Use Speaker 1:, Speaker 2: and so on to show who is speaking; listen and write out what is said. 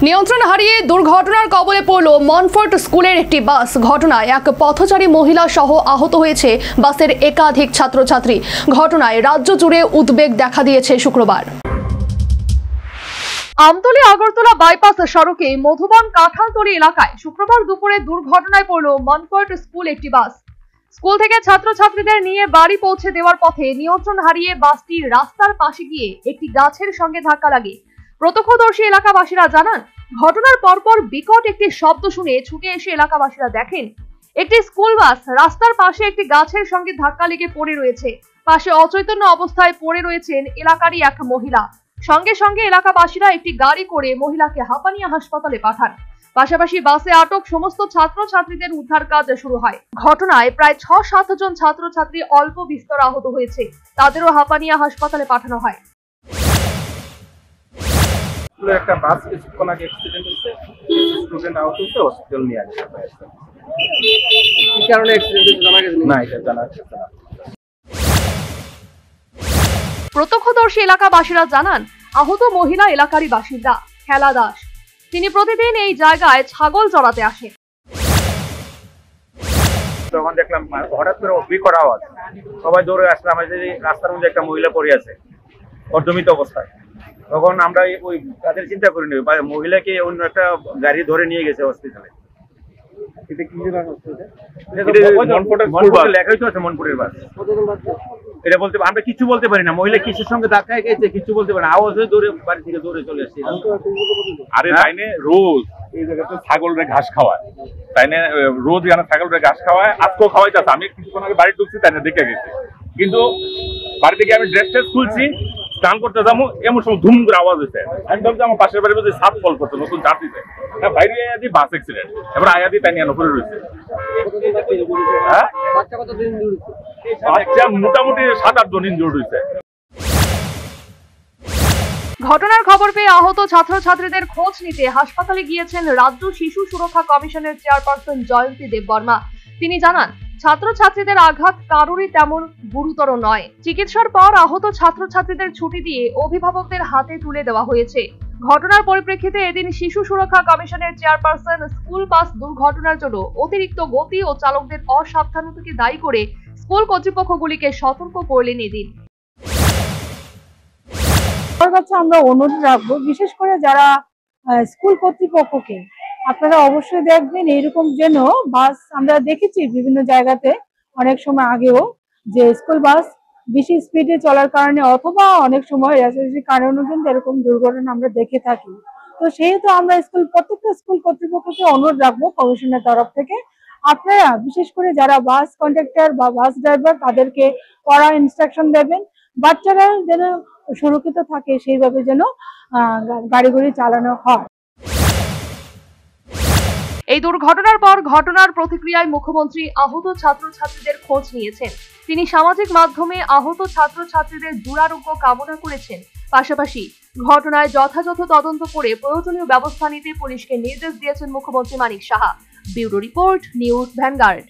Speaker 1: নিয়ন্ত্রণ হারিয়ে দুর্ঘটনার কবলে পড়ল মনফোর্ট স্কুলের একটি বাস। ঘটনায় এক পথচারী মহিলা সহ আহত হয়েছে বাসের একাধিক ছাত্রছাত্রী। ঘটনায় রাজ্য জুড়ে উদ্বেগ দেখা দিয়েছে শুক্রবার। আমতলী আগরতলা বাইপাস সড়কে মধুবন কাঁঠালতলী এলাকায় শুক্রবার দুপুরে দুর্ঘটনায় পড়ল মনফোর্ট স্কুল একটি বাস। স্কুল থেকে ছাত্রছাত্রীদের নিয়ে বাড়ি পৌঁছে দেওয়ার পথে নিয়ন্ত্রণ হারিয়ে বাসটি রাস্তার পাশে গিয়ে একটি গাছের সঙ্গে ধাক্কা লাগে। প্রত্যক্ষদর্শী এলাকাবাসীরা জানান, ঘটনার পরপর বিকট একটি শব্দ শুনে ছুটে এসে এলাকাবাসীরা দেখেন একটি স্কুল বাস রাস্তার পাশে একটি গাছের সঙ্গে ধাক্কা লেগে পড়ে রয়েছে। পাশে অচৈতন্য অবস্থায় পড়ে রয়েছেন এলাকারই এক মহিলা। সঙ্গে সঙ্গে এলাকাবাসীরা একটি গাড়ি করে মহিলাকে হাঁপানিয়া হাসপাতালে পাঠান। পাশাপাশি বাসে আটক সমস্ত ছাত্রছাত্রীদের উদ্ধার কাজ শুরু হয়। ঘটনায় প্রায় ৬-৭ জন ছাত্রছাত্রী অল্প বিস্তর আহত হয়েছে, তাদেরও হাঁপানিয়া হাসপাতালে পাঠানো হয়।
Speaker 2: একটা বাস কিছুক্ষণ আগে অ্যাক্সিডেন্ট হয়েছে, স্টুডেন্ট আহত হয়েছে, হসপিটাল নিয়ে আসা হয়েছে। কি কারণে অ্যাক্সিডেন্ট জানা গেছে না, এটা জানা যাচ্ছে না।
Speaker 1: প্রত্যক্ষদর্শী এলাকাবাসীরা জানান, আহত মহিলা এলাকারই বাসিন্দা খেলা দাস। তিনি প্রতিদিন এই জায়গায় ছাগল চড়াতে আসেন।
Speaker 2: তখন দেখলাম হঠাৎ করে বিকট আওয়াজ, সবাই দৌড়ে আসলাম। রাস্তার মধ্যে একটা মহিলা পড়ে আছে অর্ধমিত অবস্থায়। তখন আমরা ওই তাদের চিন্তা করিনি, মহিলাকে অন্য একটা গাড়ি ধরে নিয়ে গেছে হসপিটালে। লেখাই তো আছে মনপুরের বাস। এটা বলতে আমরা কিছু বলতে পারি না, মহিলা কিসের সঙ্গে ধাক্কা গেছে কিছু বলতে পারি না। আওয়াজ হয়ে দৌড়ে বাড়ি থেকে দৌড়ে চলে আসছে।
Speaker 3: আরে তাইনে রোজ এই জায়গাতে ছাগলরে ঘাস খাওয়ায়, তাইনে রোজ এখানে ছাগলরে ঘাস খাওয়ায়, আজকেও খাওয়াইতেছে। আমি কিছুক্ষণ আগে বাড়ি ঢুকছি, তাইনে দেখে গেছি। কিন্তু বাড়ি থেকে আমি ড্রেস ট্রেস খুলছি, স্নান করতে যাবো, এমন সময় ধুম করে আওয়াজ হয়েছে। আমি ভাবছি আমার পাশের বাড়ির মধ্যে সাপ ফল করছে, নতুন চাপ দিতে। হ্যাঁ, বাইরে আয়াদি বাস অ্যাক্সিডেন্ট, এবার আয়াদি তাই নিয়ে নপুরে রয়েছে। হ্যাঁ, বাচ্চা মোটামুটি 7-8 জন ইনজুর্ড হয়েছে।
Speaker 1: ঘটনার খবর পেয়ে আহত ছাত্রছাত্রীদের খোঁজ নিতে হাসপাতালে গিয়েছেন রাজ্য শিশু সুরক্ষা কমিশনের চেয়ারপারসন জয়ন্তী দেববর্মা। তিনি জানান, ছাত্রছাত্রীদের আঘাত কারোরই তেমন গুরুতর নয়। চিকিৎসার পর আহত ছাত্রছাত্রীদের ছুটি দিয়ে অভিভাবকদের হাতে তুলে দেওয়া হয়েছে। ঘটনার পরিপ্রেক্ষিতে এদিন শিশু সুরক্ষা কমিশনের চেয়ারপারসন স্কুল বাস দুর্ঘটনার জন্য অতিরিক্ত গতি ও চালকদের অসাবধানতাকে দায়ী করে স্কুল কর্তৃপক্ষগুলিকে সতর্ক করলেন। এদিন
Speaker 4: আমরা অনুরোধ রাখবো, বিশেষ করে যারা স্কুল কর্তৃপক্ষকে, আপনারা অবশ্যই দেখবেন এরকম যেন বাস আমরা দেখেছি বিভিন্ন জায়গাতে অনেক সময় আগেও, যে স্কুল বাস বেশি স্পিডে চলার কারণে অথবা অনেক সময় কারণে কিন্তু এরকম দুর্ঘটনা আমরা দেখে থাকি। তো সেহেতু আমরা প্রত্যেকটা স্কুল কর্তৃপক্ষকে অনুরোধ রাখবো কমিশনের তরফ থেকে, আপনারা বিশেষ করে যারা বাস কন্ডাক্টর বা বাস ড্রাইভার তাদেরকে কড়া ইনস্ট্রাকশন দেবেন, বাচ্চারা যেন সুরক্ষিত থাকে সেইভাবে যেন গাড়ি চালানো হয়।
Speaker 1: এই দুর্ঘটনার পর ঘটনার প্রতিক্রিয়ায় মুখ্যমন্ত্রী আহত ছাত্রছাত্রীদের খোঁজ নিয়েছেন। তিনি সামাজিক মাধ্যমে আহত ছাত্রছাত্রীদের দুরারোগ্য কামনা করেছেন। পাশাপাশি ঘটনায় যথাযথ তদন্ত করে প্রয়োজনীয় ব্যবস্থা নিতে পুলিশকে নির্দেশ দিয়েছেন মুখ্যমন্ত্রী Manik Saha. Bureau report, News vanguard.